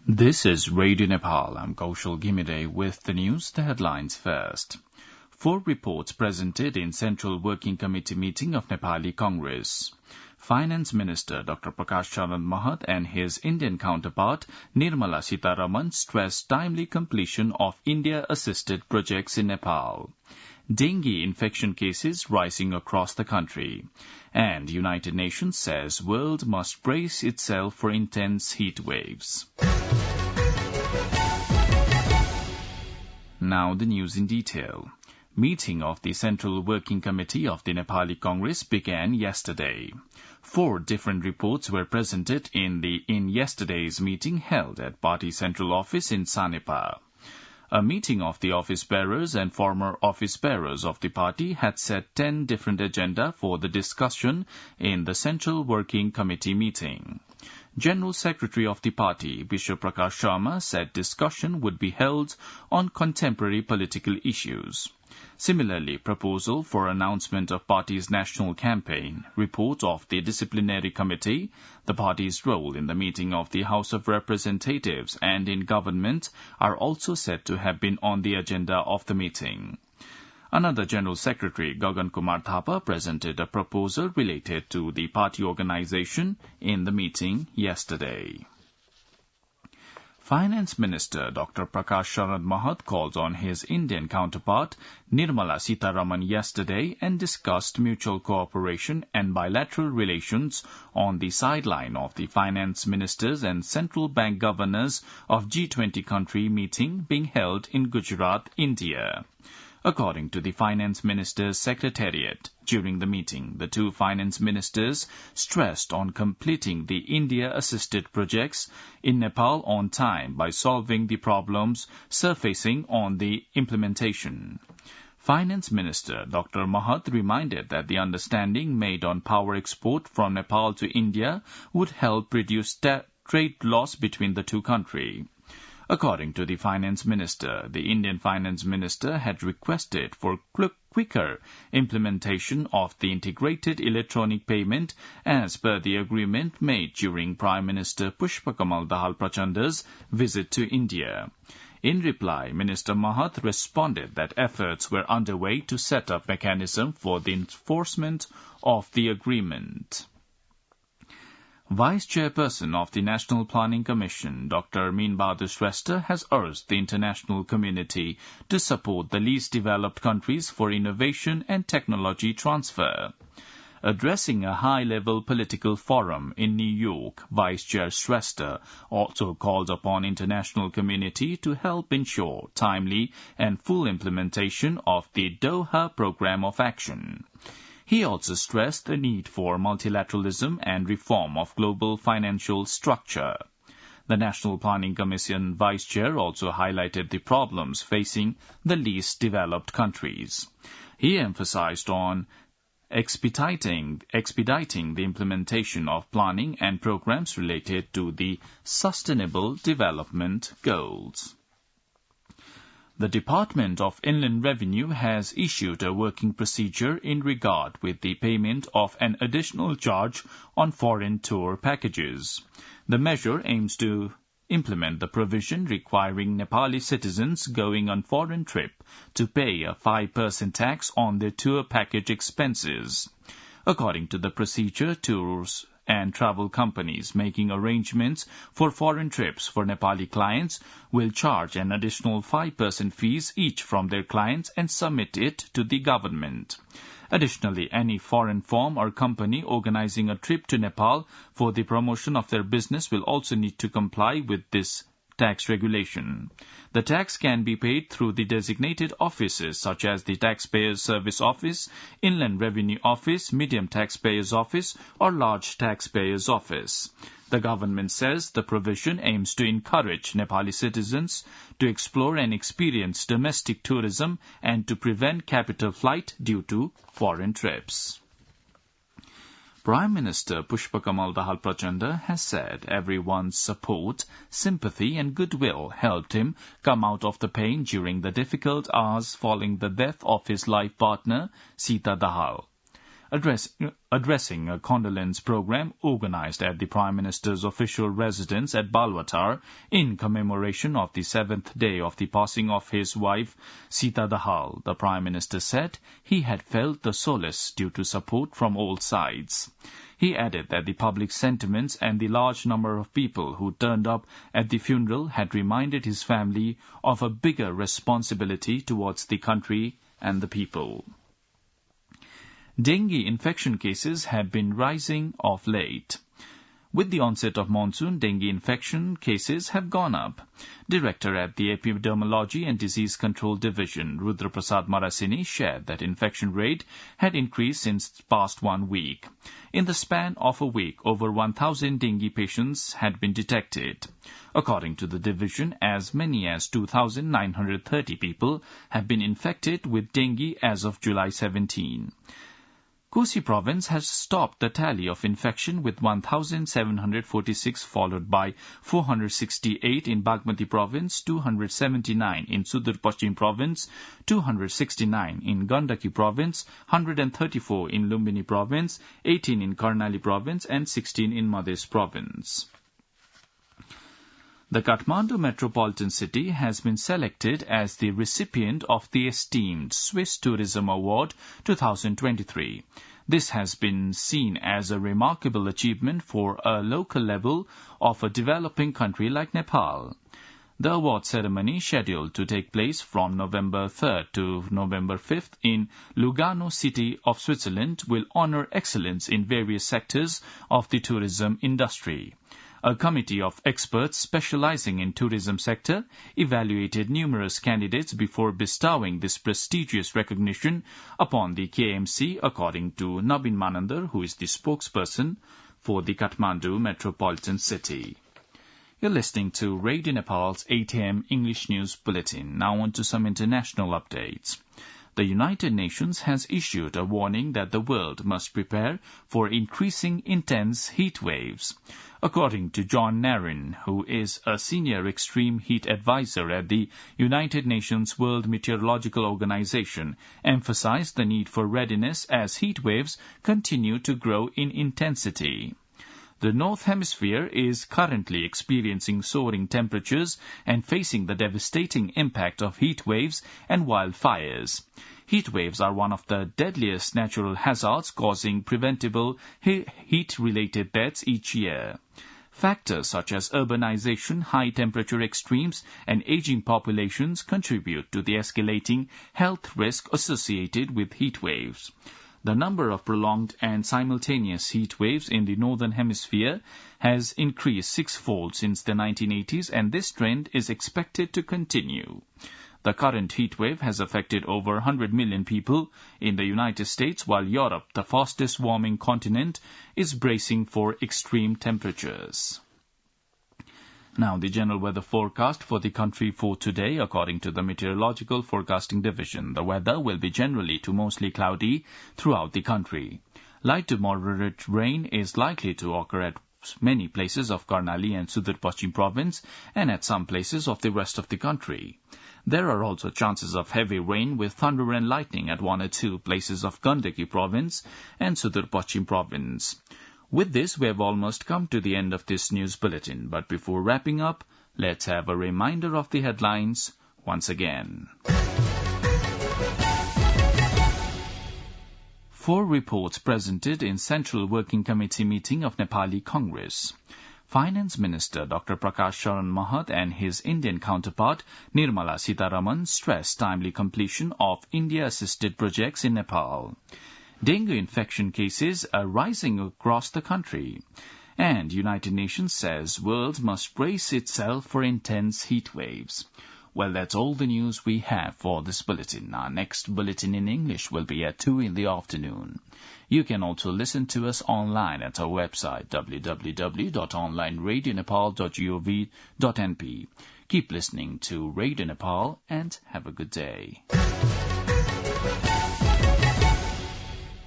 This is Radio Nepal. I'm Kaushal Ghimire with the news, the headlines first. 4 reports presented in Central Working Committee meeting of Nepali Congress. Finance Minister Dr. Prakash Charan Mahat and his Indian counterpart Nirmala Sitharaman stressed timely completion of India-assisted projects in Nepal. Dengue infection cases rising across the country. And United Nations says world must brace itself for intense heat waves. Now the news in detail. Meeting of the Central Working Committee of the Nepali Congress began yesterday. 4 different reports were presented in yesterday's meeting held at Party Central Office in Sanepa. A meeting of the office bearers and former office bearers of the party had set 10 different agenda for the discussion in the Central Working Committee meeting. General Secretary of the party, Bishop Prakash Sharma, said discussion would be held on contemporary political issues. Similarly, proposal for announcement of party's national campaign, report of the disciplinary committee, the party's role in the meeting of the House of Representatives and in government are also said to have been on the agenda of the meeting. Another General Secretary, Gagan Kumar Thapa, presented a proposal related to the party organization in the meeting yesterday. Finance Minister Dr. Prakash Charan Mahat called on his Indian counterpart Nirmala Sitharaman yesterday and discussed mutual cooperation and bilateral relations on the sideline of the finance ministers and central bank governors of G20 country meeting being held in Gujarat, India. According to the Finance Minister's Secretariat, during the meeting, the 2 finance ministers stressed on completing the India-assisted projects in Nepal on time by solving the problems surfacing on the implementation. Finance Minister Dr. Mahat reminded that the understanding made on power export from Nepal to India would help reduce trade loss between the 2 countries. According to the Finance Minister, the Indian Finance Minister had requested for quicker implementation of the integrated electronic payment as per the agreement made during Prime Minister Pushpakamal Dahal Prachanda's visit to India. In reply, Minister Mahat responded that efforts were underway to set up mechanism for the enforcement of the agreement. Vice Chairperson of the National Planning Commission, Dr. Meen Bahadur Shrestha, has urged the international community to support the least developed countries for innovation and technology transfer. Addressing a high-level political forum in New York, Vice Chair Shrestha also called upon international community to help ensure timely and full implementation of the Doha Programme of Action. He also stressed the need for multilateralism and reform of global financial structure. The National Planning Commission Vice Chair also highlighted the problems facing the least developed countries. He emphasized on expediting the implementation of planning and programs related to the Sustainable Development Goals. The Department of Inland Revenue has issued a working procedure in regard with the payment of an additional charge on foreign tour packages. The measure aims to implement the provision requiring Nepali citizens going on foreign trip to pay a 5% tax on their tour package expenses. According to the procedure, tours and travel companies making arrangements for foreign trips for Nepali clients will charge an additional 5% fees each from their clients and submit it to the government. Additionally, any foreign firm or company organizing a trip to Nepal for the promotion of their business will also need to comply with this tax regulation. The tax can be paid through the designated offices such as the Taxpayers Service Office, Inland Revenue Office, Medium Taxpayers Office, or Large Taxpayers Office. The government says the provision aims to encourage Nepali citizens to explore and experience domestic tourism and to prevent capital flight due to foreign trips. Prime Minister Pushpakamal Dahal Prachanda has said everyone's support, sympathy and goodwill helped him come out of the pain during the difficult hours following the death of his life partner, Sita Dahal. addressing a condolence program organized at the Prime Minister's official residence at Balwatar in commemoration of the 7th day of the passing of his wife, Sita Dahal. The Prime Minister said he had felt the solace due to support from all sides. He added that the public sentiments and the large number of people who turned up at the funeral had reminded his family of a bigger responsibility towards the country and the people. Dengue infection cases have been rising of late. With the onset of monsoon, dengue infection cases have gone up. Director at the Epidemiology and Disease Control Division, Rudra Prasad Marasini, shared that infection rate had increased since past 1 week. In the span of a week, over 1,000 dengue patients had been detected. According to the division, as many as 2,930 people have been infected with dengue as of July 17. Kosi province has topped the tally of infection with 1,746, followed by 468 in Bagmati province, 279 in Sudur Paschim province, 269 in Gandaki province, 134 in Lumbini province, 18 in Karnali province, and 16 in Madhya province. The Kathmandu metropolitan city has been selected as the recipient of the esteemed Swiss Tourism Award 2023. This has been seen as a remarkable achievement for a local level of a developing country like Nepal. The award ceremony, scheduled to take place from November 3rd to November 5th in Lugano city of Switzerland, will honor excellence in various sectors of the tourism industry. A committee of experts specializing in tourism sector evaluated numerous candidates before bestowing this prestigious recognition upon the KMC, according to Nabin Manandar, who is the spokesperson for the Kathmandu metropolitan city. You're listening to Radio Nepal's 8 a.m. English News Bulletin. Now on to some international updates. The United Nations has issued a warning that the world must prepare for increasing intense heat waves. According to John Nairn, who is a senior extreme heat advisor at the United Nations World Meteorological Organization, emphasized the need for readiness as heat waves continue to grow in intensity. The North Hemisphere is currently experiencing soaring temperatures and facing the devastating impact of heat waves and wildfires. Heat waves are one of the deadliest natural hazards, causing preventable heat-related deaths each year. Factors such as urbanization, high temperature extremes, and aging populations contribute to the escalating health risk associated with heat waves. The number of prolonged and simultaneous heat waves in the Northern Hemisphere has increased sixfold since the 1980s, and this trend is expected to continue. The current heat wave has affected over 100 million people in the United States, while Europe, the fastest warming continent, is bracing for extreme temperatures. Now, the general weather forecast for the country for today, according to the Meteorological Forecasting Division. The weather will be generally to mostly cloudy throughout the country. Light to moderate rain is likely to occur at many places of Karnali and Sudur Paschim province and at some places of the rest of the country. There are also chances of heavy rain with thunder and lightning at 1 or 2 places of Gandaki province and Sudur Paschim province. With this, we have almost come to the end of this news bulletin. But before wrapping up, let's have a reminder of the headlines once again. 4 reports presented in Central Working Committee meeting of Nepali Congress. Finance Minister Dr. Prakash Sharan Mahat and his Indian counterpart Nirmala Sitharaman stressed timely completion of India-assisted projects in Nepal. Dengue infection cases are rising across the country. And United Nations says world must brace itself for intense heat waves. Well, that's all the news we have for this bulletin. Our next bulletin in English will be at 2 in the afternoon. You can also listen to us online at our website www.onlineradionepal.gov.np. Keep listening to Radio Nepal and have a good day.